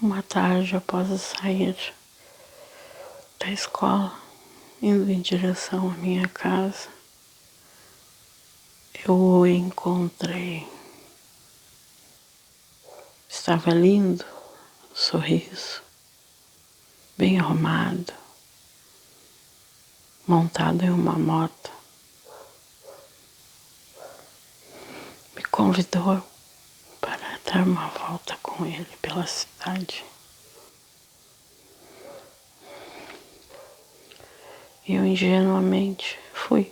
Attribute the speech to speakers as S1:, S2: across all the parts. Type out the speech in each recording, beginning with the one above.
S1: Uma tarde após eu sair da escola, indo em direção à minha casa, eu o encontrei. Estava lindo, sorriso, bem arrumado, montado em uma moto. Me convidou para dar uma volta com ele pela cidade. E eu ingenuamente fui.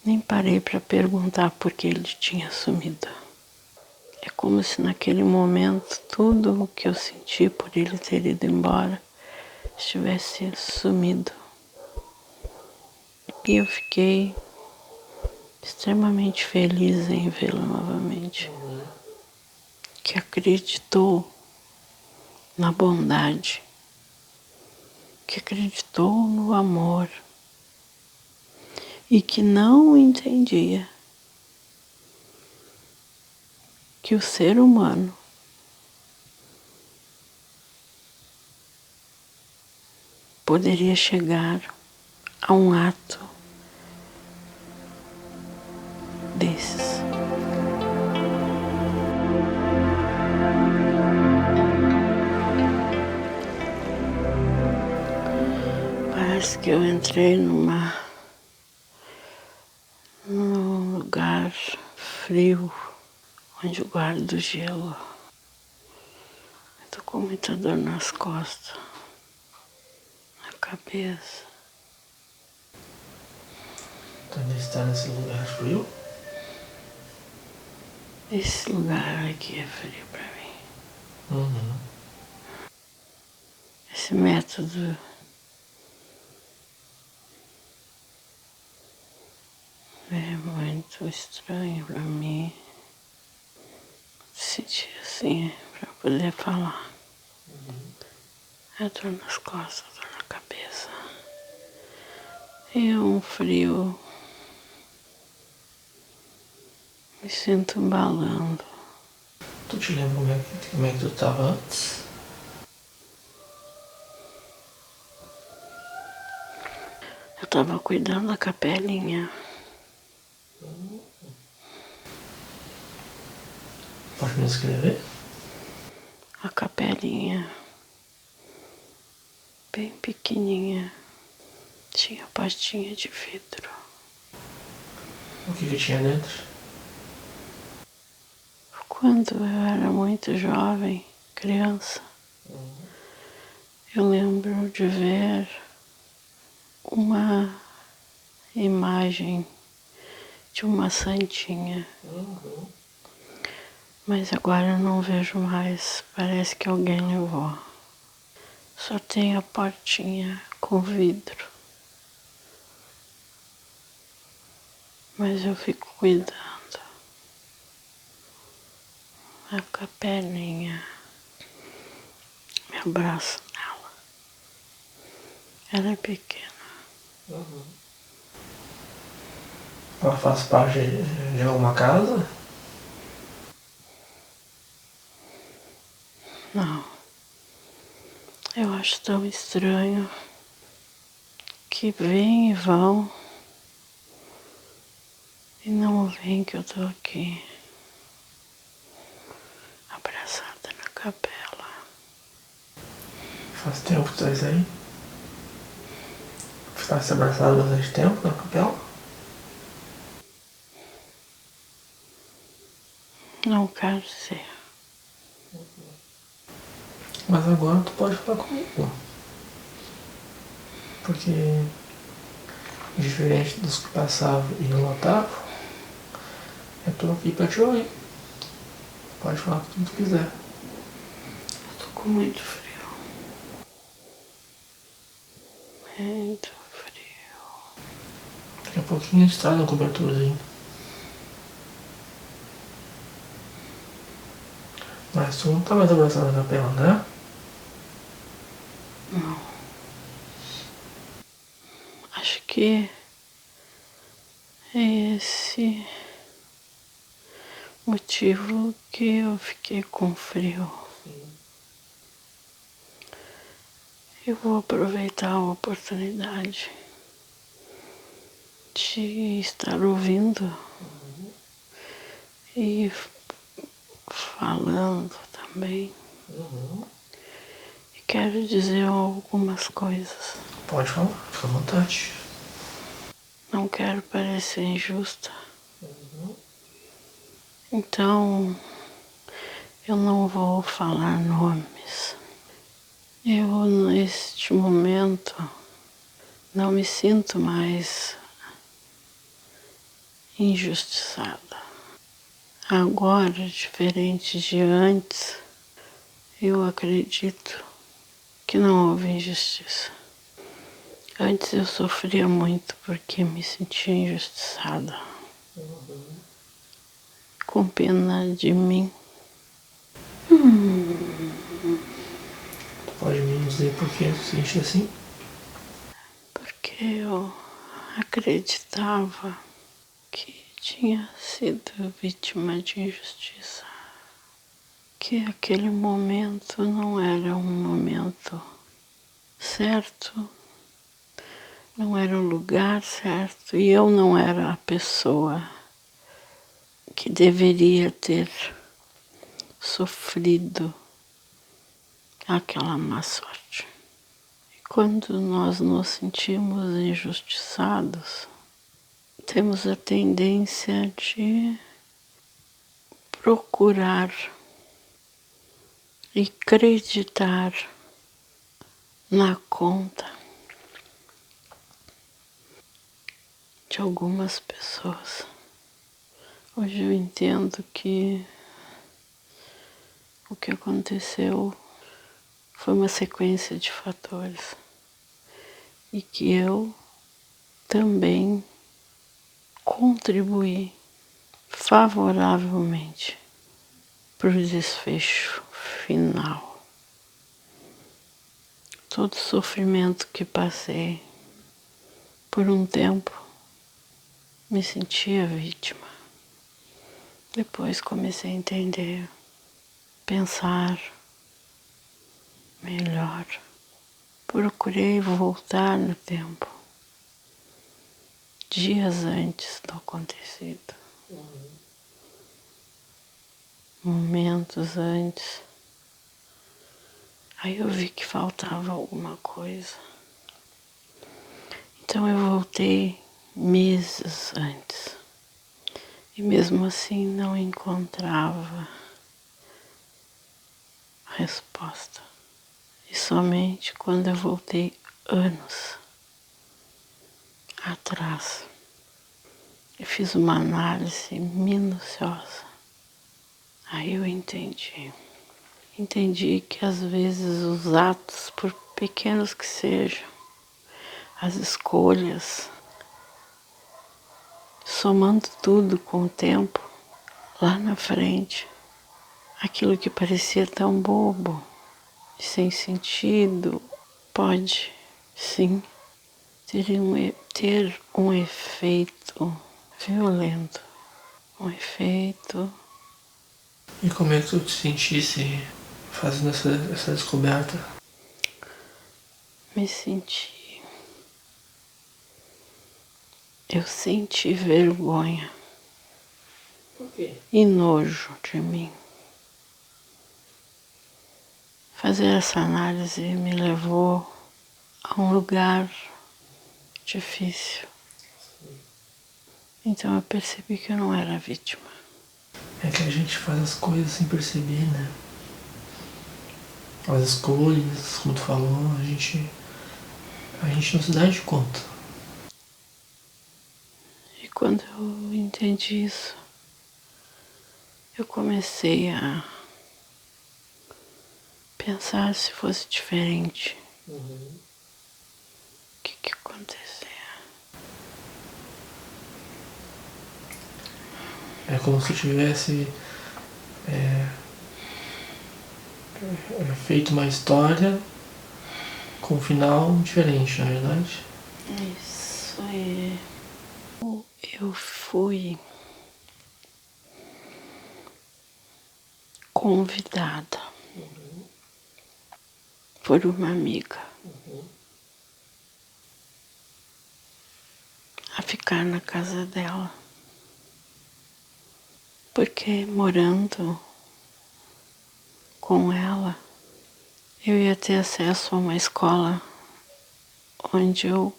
S1: Nem parei para perguntar por que ele tinha sumido. É como se naquele momento tudo o que eu senti por ele ter ido embora estivesse sumido. E eu fiquei extremamente feliz em vê-lo novamente. Que acreditou na bondade, que acreditou no amor e que não entendia que o ser humano poderia chegar a um ato desses. Parece que eu entrei num lugar frio, onde eu guardo gelo. Eu tô com muita dor nas costas, na cabeça.
S2: Tu ainda está nesse lugar frio?
S1: Esse lugar aqui é frio pra mim. Esse método é muito estranho pra mim. Sentir assim, pra poder falar. É dor nas costas, dor na cabeça. E um frio. Me sinto balando.
S2: Tu te lembra como é que tu estava antes?
S1: Eu tava cuidando da capelinha.
S2: Pode me escrever?
S1: A capelinha, bem pequenininha, tinha pastinha de vidro.
S2: O que tinha dentro?
S1: Quando eu era muito jovem, criança, eu lembro de ver uma imagem de uma santinha. Mas agora eu não vejo mais, parece que alguém levou. Só tem a portinha com vidro. Mas eu fico cuidando. A capelinha. Me abraço nela. Ela é pequena.
S2: Ela faz parte de alguma casa?
S1: Não. Eu acho tão estranho que vêm e vão e não veem que eu tô aqui. Abraçada na capela.
S2: Faz tempo que tu estás aí? Tu está se abraçado bastante tempo na capela?
S1: Não quero dizer.
S2: Mas agora tu pode falar comigo. Porque, diferente dos que passavam e não notavam, eu tô aqui pra te ouvir. Pode falar o que tu quiser.
S1: Eu tô com muito frio. Muito frio.
S2: Daqui a pouquinho a gente traz uma coberturazinha. Mas tu não tá mais abraçado na capela, né?
S1: Não. Acho que é esse motivo que eu fiquei com frio. Eu vou aproveitar a oportunidade de estar ouvindo e falando também. E quero dizer algumas coisas.
S2: Pode falar, fica à vontade.
S1: Não quero parecer injusta. Então, eu não vou falar nomes. Eu, neste momento, não me sinto mais injustiçada. Agora, diferente de antes, eu acredito que não houve injustiça. Antes eu sofria muito porque me sentia injustiçada. Com pena de mim.
S2: Pode me dizer por que se sente assim?
S1: Porque eu acreditava que tinha sido vítima de injustiça. Que aquele momento não era um momento certo, não era o lugar certo e eu não era a pessoa que deveria ter sofrido aquela má sorte. E quando nós nos sentimos injustiçados, temos a tendência de procurar e acreditar na conta de algumas pessoas. Hoje eu entendo que o que aconteceu foi uma sequência de fatores e que eu também contribuí favoravelmente para o desfecho final. Todo o sofrimento que passei por um tempo me sentia vítima. Depois comecei a entender, pensar melhor. Procurei voltar no tempo, dias antes do acontecido, momentos antes. Aí eu vi que faltava alguma coisa. Então eu voltei meses antes. E mesmo assim não encontrava resposta. E somente quando eu voltei anos atrás, eu fiz uma análise minuciosa. Aí eu entendi. Entendi que às vezes os atos, por pequenos que sejam, as escolhas, somando tudo com o tempo, lá na frente, aquilo que parecia tão bobo e sem sentido, pode, sim, ter um efeito violento, um efeito.
S2: E como é que tu te sentisse fazendo essa descoberta?
S1: Me senti. Eu senti vergonha.
S2: Por quê?
S1: E nojo de mim. Fazer essa análise me levou a um lugar difícil. Então eu percebi que eu não era vítima.
S2: É que a gente faz as coisas sem perceber, né? As escolhas, como tu falou, a gente não se dá de conta.
S1: E quando eu entendi isso, eu comecei a pensar se fosse diferente. O que acontecia?
S2: É como se eu tivesse feito uma história com um final diferente, na verdade.
S1: Isso é. Eu fui convidada por uma amiga a ficar na casa dela, porque morando com ela eu ia ter acesso a uma escola onde eu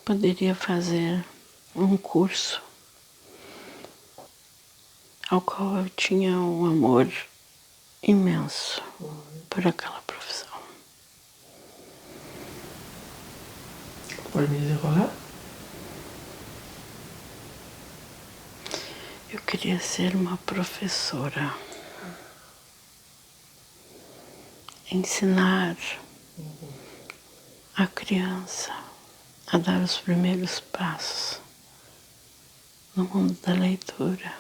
S1: poderia fazer um curso ao qual eu tinha um amor imenso por aquela profissão.
S2: Pode me dizer qual é?
S1: Eu queria ser uma professora, ensinar a criança a dar os primeiros passos no mundo da leitura.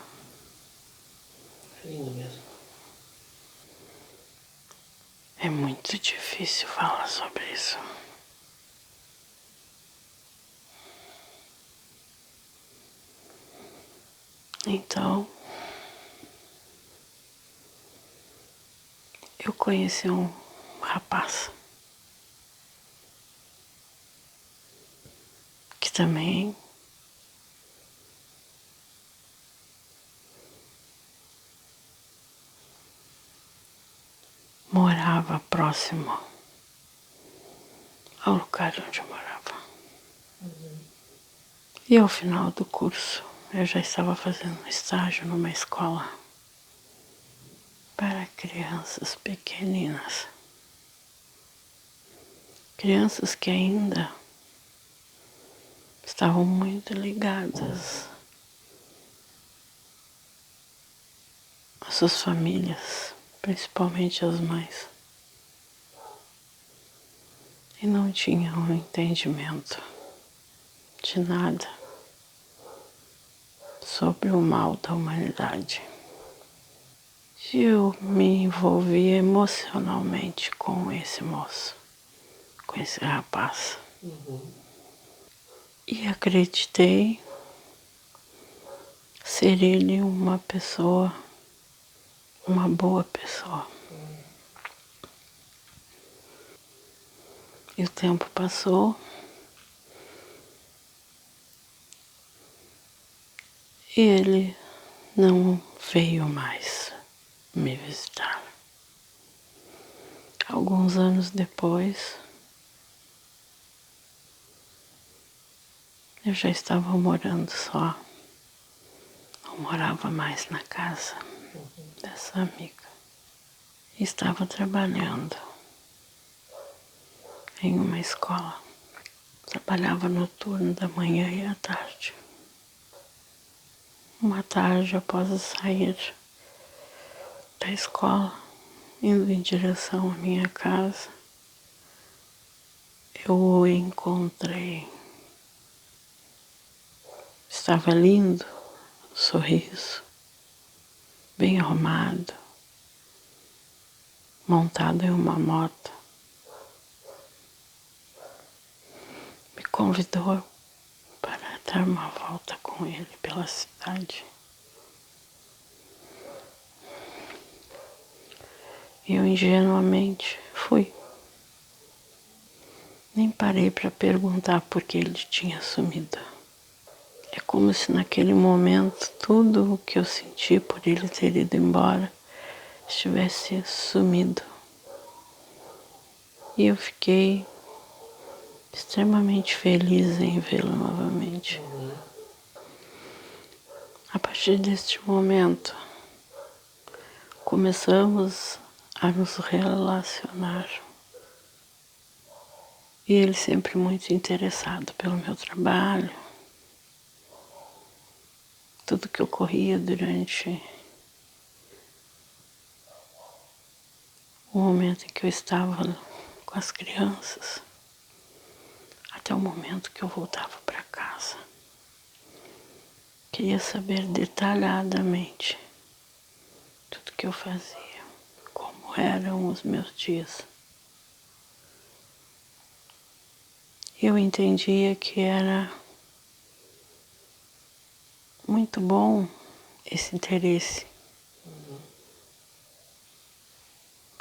S2: É lindo mesmo.
S1: É muito difícil falar sobre isso. Então, eu conheci um rapaz que também morava próximo ao lugar onde eu morava. E ao final do curso, eu já estava fazendo um estágio numa escola para crianças pequeninas. Crianças que ainda estavam muito ligadas às suas famílias, principalmente as mães. E não tinham um entendimento de nada sobre o mal da humanidade. Eu me envolvi emocionalmente com esse moço, com esse rapaz. E acreditei ser ele uma pessoa, uma boa pessoa. E o tempo passou e ele não veio mais me visitar. Alguns anos depois, eu já estava morando só. Não morava mais na casa dessa amiga. Estava trabalhando em uma escola. Trabalhava no turno da manhã e à tarde. Uma tarde, após eu sair da escola, indo em direção à minha casa, eu o encontrei. Estava lindo, sorriso, bem arrumado, montado em uma moto. Me convidou para dar uma volta com ele pela cidade. E eu ingenuamente fui. Nem parei para perguntar por que ele tinha sumido. É como se naquele momento tudo o que eu senti por ele ter ido embora estivesse sumido. E eu fiquei extremamente feliz em vê-lo novamente. A partir deste momento, começamos a nos relacionar. E ele sempre muito interessado pelo meu trabalho, tudo que ocorria durante o momento em que eu estava com as crianças, até o momento que eu voltava para casa. Queria saber detalhadamente tudo que eu fazia, como eram os meus dias. Eu entendia que era muito bom esse interesse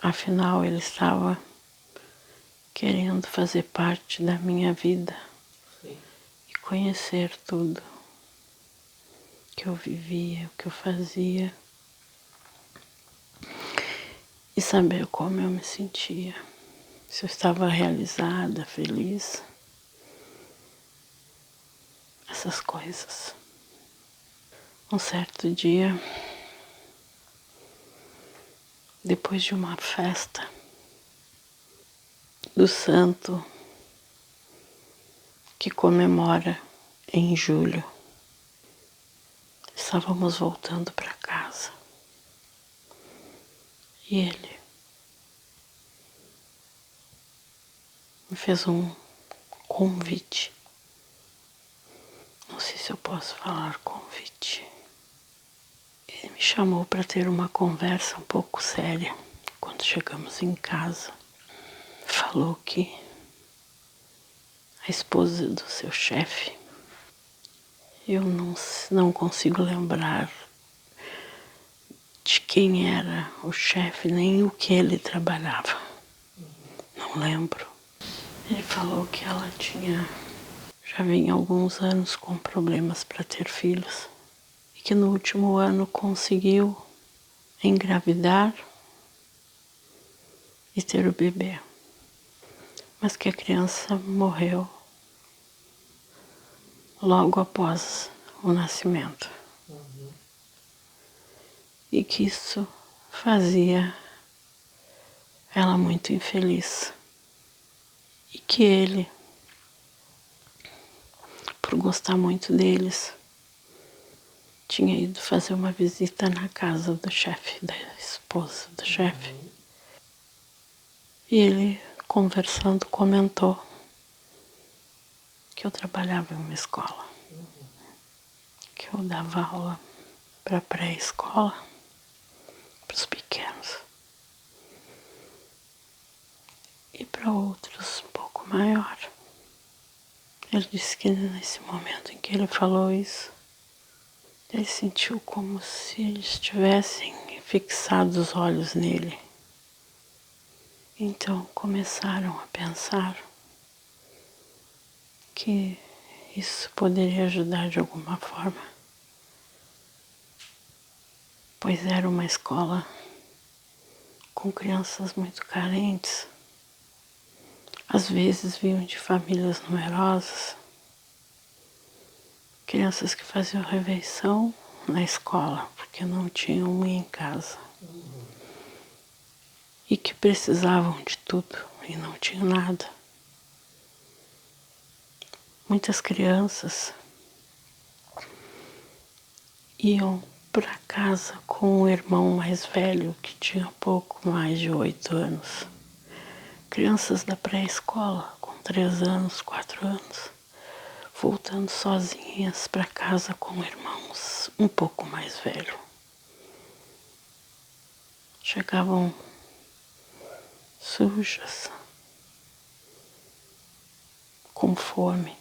S1: Afinal, ele estava querendo fazer parte da minha vida.
S2: Sim.
S1: E conhecer tudo que eu vivia, o que eu fazia. E saber como eu me sentia. Se eu estava realizada, feliz. Essas coisas. Um certo dia, depois de uma festa do santo que comemora em julho, estávamos voltando para casa. E ele me fez um convite. Não sei se eu posso falar convite. Ele me chamou para ter uma conversa um pouco séria. Quando chegamos em casa, falou que a esposa do seu chefe, eu não consigo lembrar de quem era o chefe, nem o que ele trabalhava. Não lembro. Ele falou que ela já vinha há alguns anos com problemas para ter filhos e que no último ano conseguiu engravidar e ter o bebê, mas que a criança morreu logo após o nascimento. E que isso fazia ela muito infeliz. E que ele, por gostar muito deles, tinha ido fazer uma visita na casa do chefe, da esposa do chefe. E ele, conversando, comentou que eu trabalhava em uma escola, que eu dava aula para pré-escola, para os pequenos. E para outros um pouco maior. Ele disse que nesse momento em que ele falou isso, ele sentiu como se eles tivessem fixado os olhos nele. Então começaram a pensar que isso poderia ajudar de alguma forma, pois era uma escola com crianças muito carentes. Às vezes vinham de famílias numerosas, crianças que faziam refeição na escola, porque não tinham mãe em casa. E que precisavam de tudo e não tinham nada. Muitas crianças iam para casa com o irmão mais velho, que tinha pouco mais de 8 anos. Crianças da pré-escola, com 3 anos, 4 anos, voltando sozinhas para casa com irmãos um pouco mais velhos. Chegavam sujas, com fome,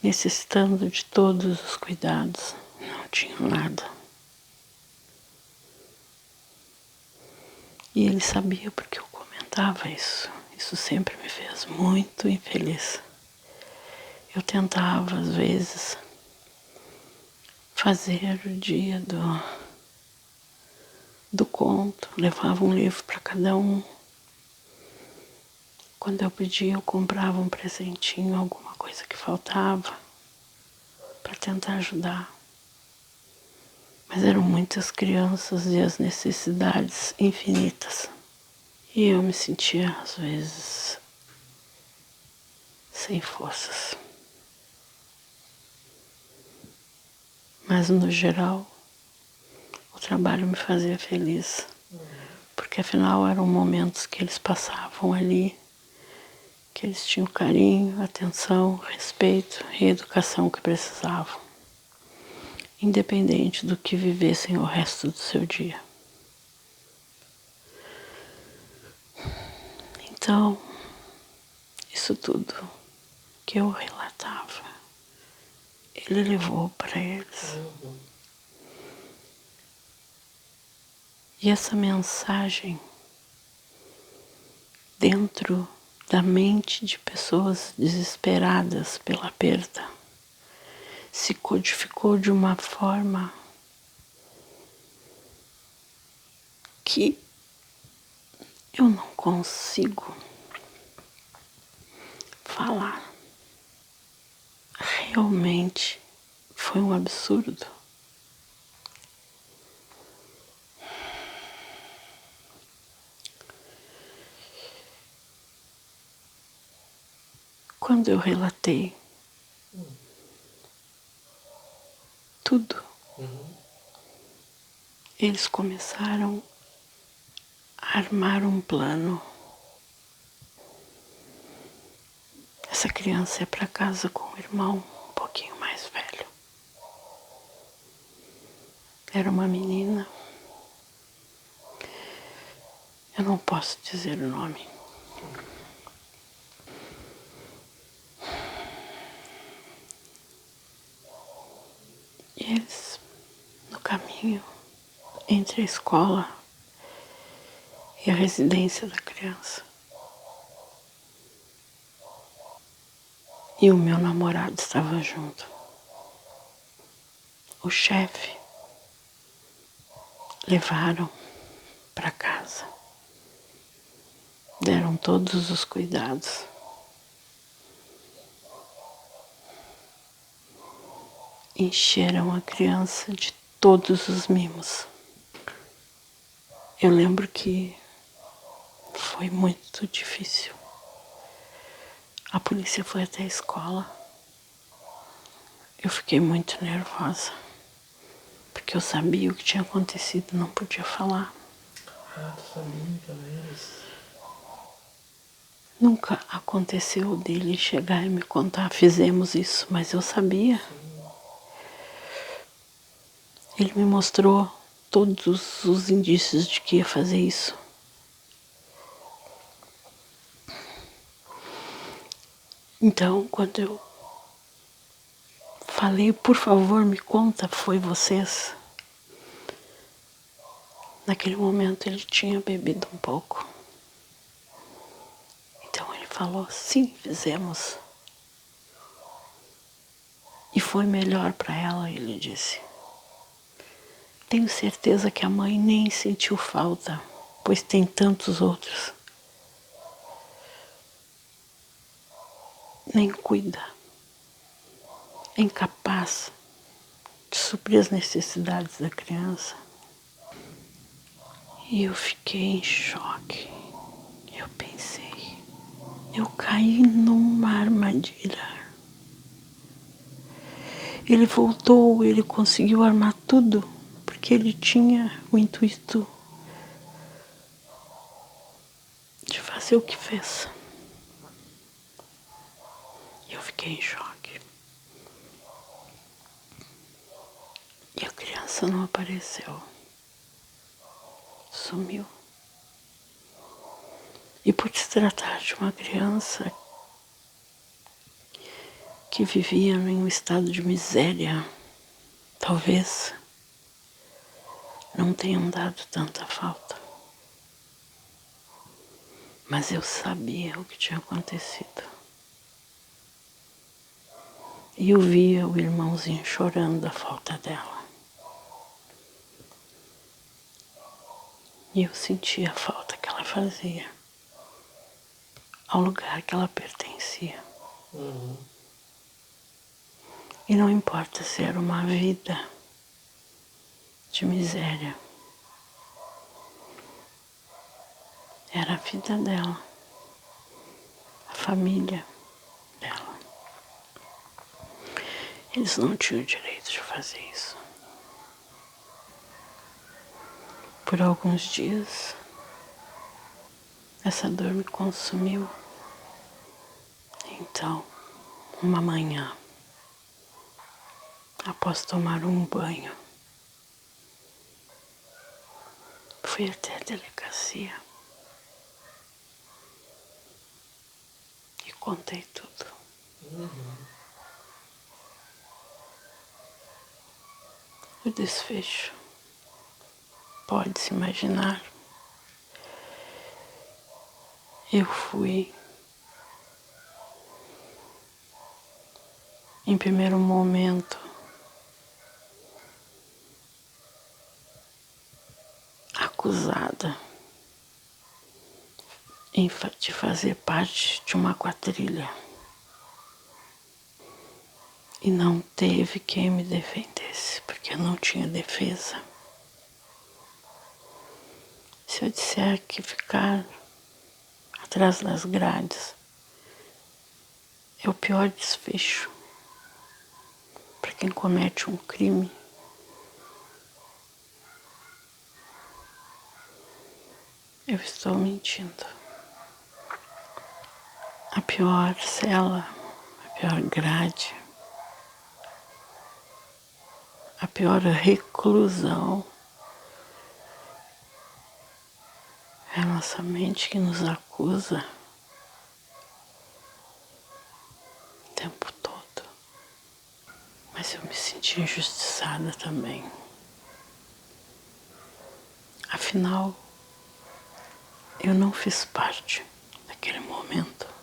S1: necessitando de todos os cuidados, não tinham nada. E ele sabia porque eu comentava isso. Isso sempre me fez muito infeliz. Eu tentava, às vezes, fazer o dia do conto, levava um livro para cada um. Quando eu pedia, eu comprava um presentinho, alguma coisa que faltava, para tentar ajudar. Mas eram muitas crianças e as necessidades infinitas. E eu me sentia, às vezes, sem forças. Mas, no geral, o trabalho me fazia feliz. Porque, afinal, eram momentos que eles passavam ali, que eles tinham carinho, atenção, respeito e educação que precisavam, independente do que vivessem o resto do seu dia. Então, isso tudo que eu relatava, ele levou para eles. E essa mensagem dentro da mente de pessoas desesperadas pela perda se codificou de uma forma que eu não consigo falar. Realmente foi um absurdo. Quando eu relatei tudo, eles começaram a armar um plano. Essa criança ia para casa com o irmão um pouquinho mais velho. Era uma menina. Eu não posso dizer o nome. E eles, no caminho entre a escola e a residência da criança, e o meu namorado estava junto. O chefe levaram para casa. Deram todos os cuidados. Encheram a criança de todos os mimos. Eu lembro que foi muito difícil. A polícia foi até a escola. Eu fiquei muito nervosa, porque eu sabia o que tinha acontecido, não podia falar.
S2: Ah, tu sabia também.
S1: Nunca aconteceu dele chegar e me contar, fizemos isso, mas eu sabia. Ele me mostrou todos os indícios de que ia fazer isso. Então, quando eu falei, por favor, me conta, foi vocês? Naquele momento ele tinha bebido um pouco. Então ele falou, sim, fizemos. E foi melhor para ela, ele disse. Tenho certeza que a mãe nem sentiu falta, pois tem tantos outros. Nem cuida. É incapaz de suprir as necessidades da criança. E eu fiquei em choque. Eu pensei, eu caí numa armadilha. Ele voltou, ele conseguiu armar tudo, porque ele tinha o intuito de fazer o que fez. Eu fiquei em choque. E a criança não apareceu. Sumiu. E por se tratar de uma criança que vivia em um estado de miséria, talvez não tenham dado tanta falta. Mas eu sabia o que tinha acontecido. E eu via o irmãozinho chorando a falta dela. E eu sentia a falta que ela fazia ao lugar que ela pertencia. E não importa se era uma vida de miséria. Era a vida dela, a família dela. Eles não tinham o direito de fazer isso. Por alguns dias, essa dor me consumiu. Então, uma manhã, após tomar um banho, fui até a delegacia e contei tudo. O desfecho pode se imaginar. Eu fui, em primeiro momento, acusada de fazer parte de uma quadrilha. E não teve quem me defendesse, porque eu não tinha defesa. Se eu disser que ficar atrás das grades é o pior desfecho para quem comete um crime, eu estou mentindo. A pior cela, a pior grade, a pior reclusão é a nossa mente que nos acusa o tempo todo. Mas eu me senti injustiçada também. Afinal, eu não fiz parte daquele momento.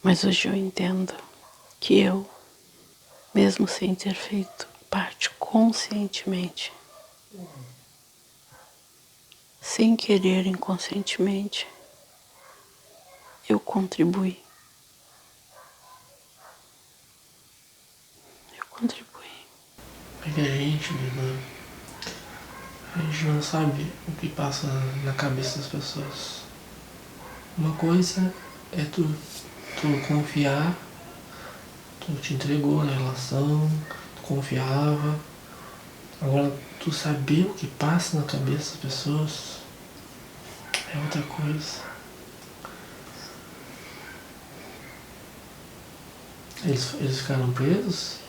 S1: Mas hoje eu entendo que eu, mesmo sem ter feito parte conscientemente, sem querer inconscientemente, eu contribuí. Eu contribuí.
S2: Porque a gente não sabe o que passa na cabeça das pessoas. Uma coisa é tu confiar, tu te entregou na relação, tu confiava. Agora, tu saber o que passa na cabeça das pessoas é outra coisa. Eles ficaram presos?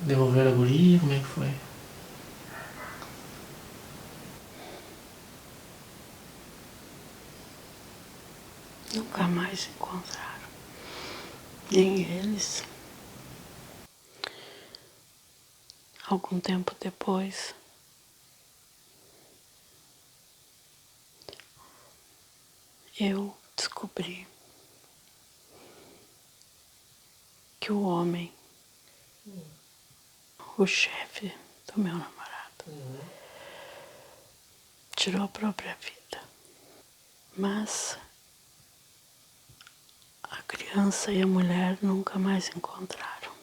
S2: Devolveram a guria? Como é que foi?
S1: Nunca mais encontraram. Nem eles. Algum tempo depois, eu descobri que o homem, o chefe do meu namorado, tirou a própria vida. Mas a criança e a mulher nunca mais encontraram.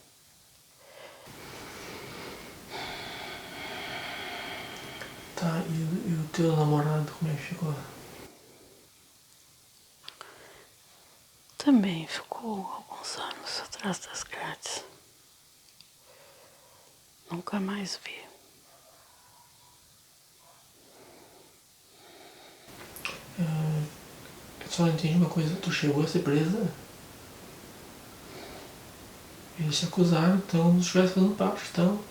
S2: Tá, e o teu namorado, como é que ficou?
S1: Também ficou alguns anos atrás das grades. Nunca mais vi.
S2: Eu só não entendi uma coisa, tu chegou a ser presa? Eles te acusaram, então não estivesse fazendo parte, então.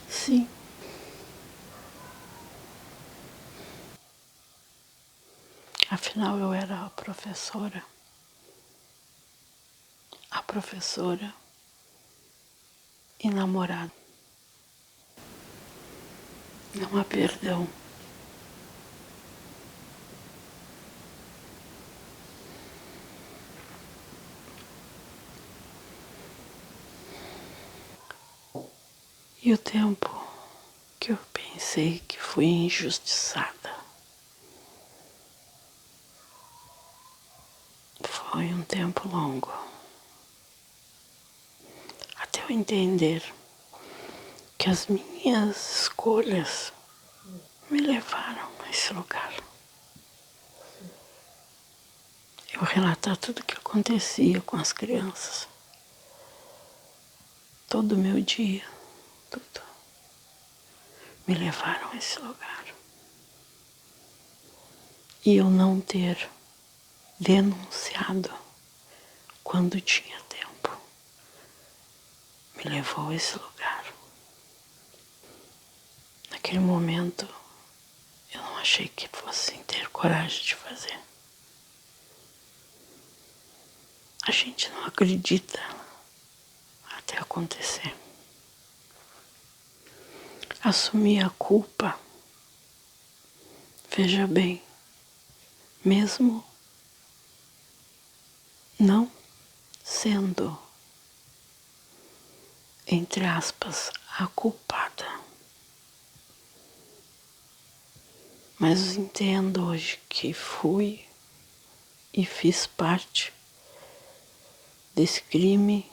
S1: Sim. Afinal, eu era a professora. A professora e namorada. Não há perdão. E o tempo que eu pensei que fui injustiçada foi um tempo longo. Até eu entender que as minhas escolhas me levaram a esse lugar. Eu relatar tudo o que acontecia com as crianças. Todo o meu dia, tudo. Me levaram a esse lugar. E eu não ter denunciado quando tinha tempo me levou a esse lugar. Naquele momento, eu não achei que fosse ter coragem de fazer. gente não acredita até acontecer. Assumir a culpa, veja bem, mesmo não sendo, entre aspas, a culpada. Mas entendo hoje que fui e fiz parte desse crime,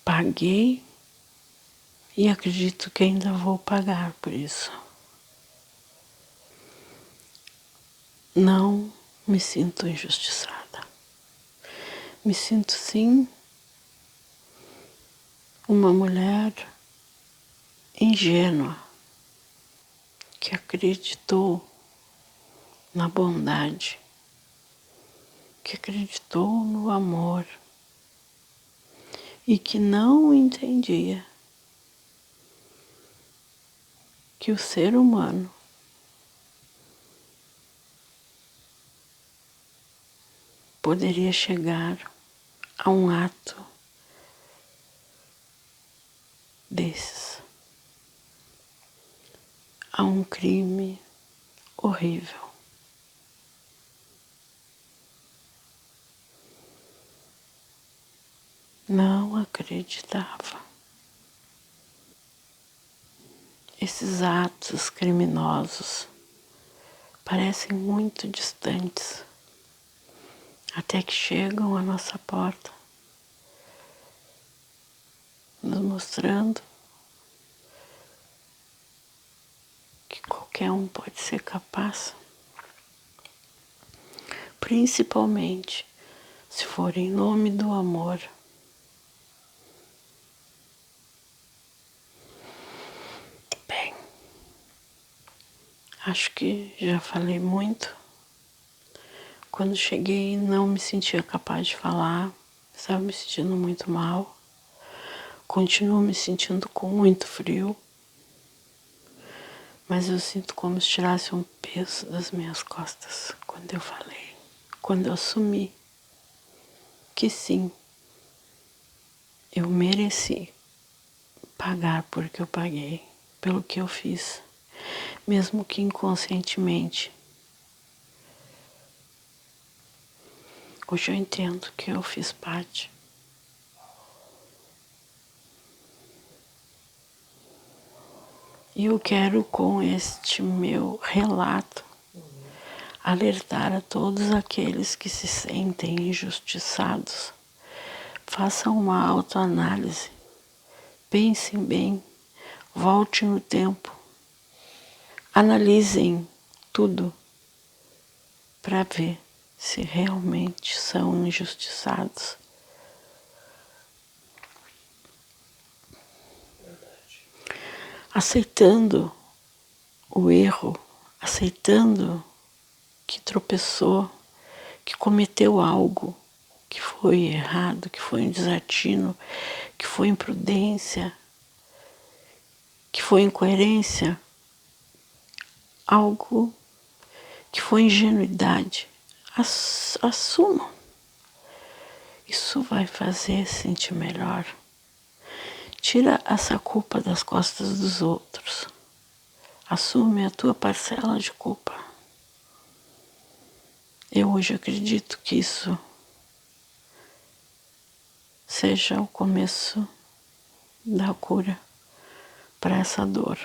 S1: paguei e acredito que ainda vou pagar por isso. Não me sinto injustiçada. Me sinto sim uma mulher ingênua que acreditou na bondade, que acreditou no amor e que não entendia que o ser humano poderia chegar a um ato desses, a um crime horrível. Não acreditava. Esses atos criminosos parecem muito distantes, até que chegam à nossa porta, nos mostrando que qualquer um pode ser capaz, principalmente se for em nome do amor. Bem, acho que já falei muito. Quando cheguei, não me sentia capaz de falar, estava me sentindo muito mal. Continuo me sentindo com muito frio, mas eu sinto como se tirasse um peso das minhas costas quando eu falei, quando eu assumi que sim, eu mereci pagar por que eu paguei, pelo que eu fiz, mesmo que inconscientemente. Hoje eu entendo que eu fiz parte. E eu quero, com este meu relato, alertar a todos aqueles que se sentem injustiçados. Façam uma autoanálise, pensem bem, voltem no tempo, analisem tudo para ver se realmente são injustiçados. Aceitando o erro, aceitando que tropeçou, que cometeu algo que foi errado, que foi um desatino, que foi imprudência, que foi incoerência, algo que foi ingenuidade. Assumam. Isso vai fazer sentir melhor. Tira essa culpa das costas dos outros. Assume a tua parcela de culpa. Eu hoje acredito que isso seja o começo da cura para essa dor.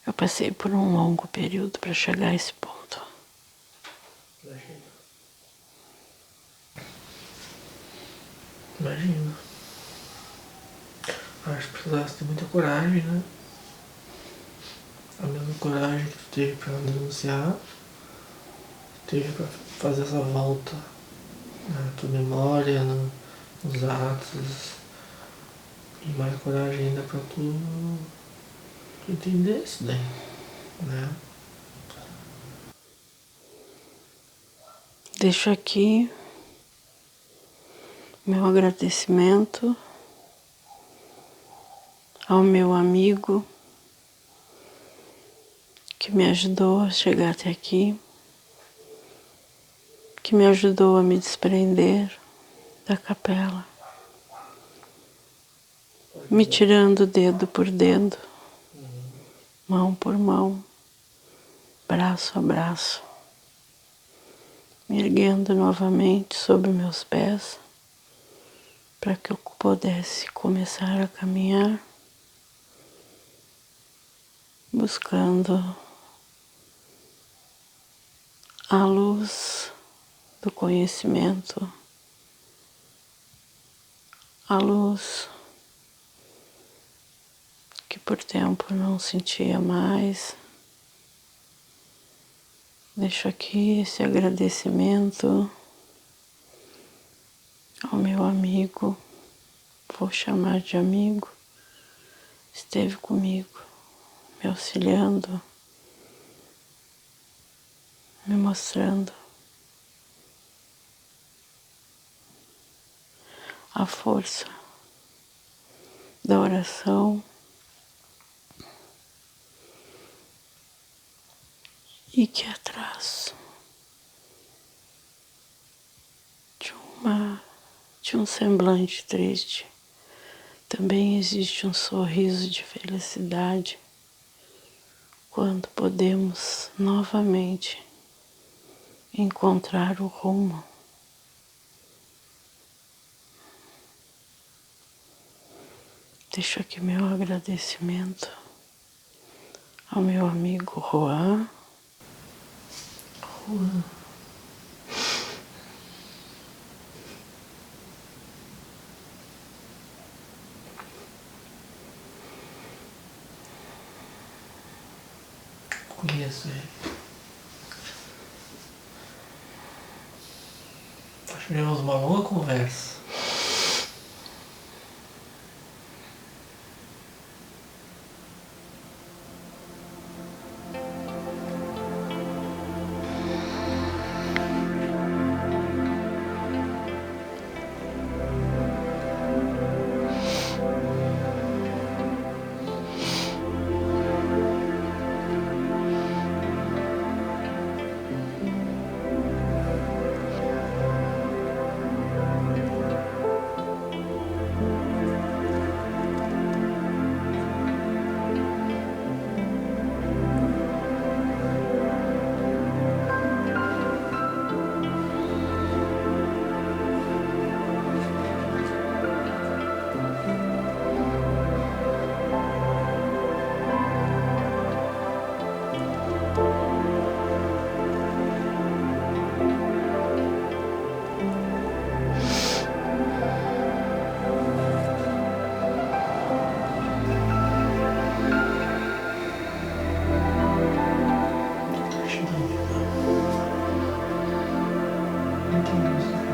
S1: Eu passei por um longo período para chegar a esse ponto.
S2: Imagina. Acho que precisasse ter muita coragem, né? A mesma coragem que tu teve pra denunciar, teve pra fazer essa volta na tua memória, nos atos, e mais coragem ainda pra tu entender isso daí, né?
S1: Deixo aqui meu agradecimento ao meu amigo que me ajudou a chegar até aqui. que me ajudou a me desprender da capela, me tirando dedo por dedo, mão por mão, braço a braço, me erguendo novamente sobre meus pés, para que eu pudesse começar a caminhar, buscando a luz do conhecimento, a luz que por tempo não sentia mais. Deixo aqui esse agradecimento ao meu amigo, vou chamar de amigo, esteve comigo, me auxiliando, me mostrando a força da oração e que atrás de um semblante triste também existe um sorriso de felicidade quando podemos novamente encontrar o rumo. Deixo aqui meu agradecimento ao meu amigo Juan.
S2: Conheço ele. Acho que tivemos uma longa conversa. Não tem luz, né?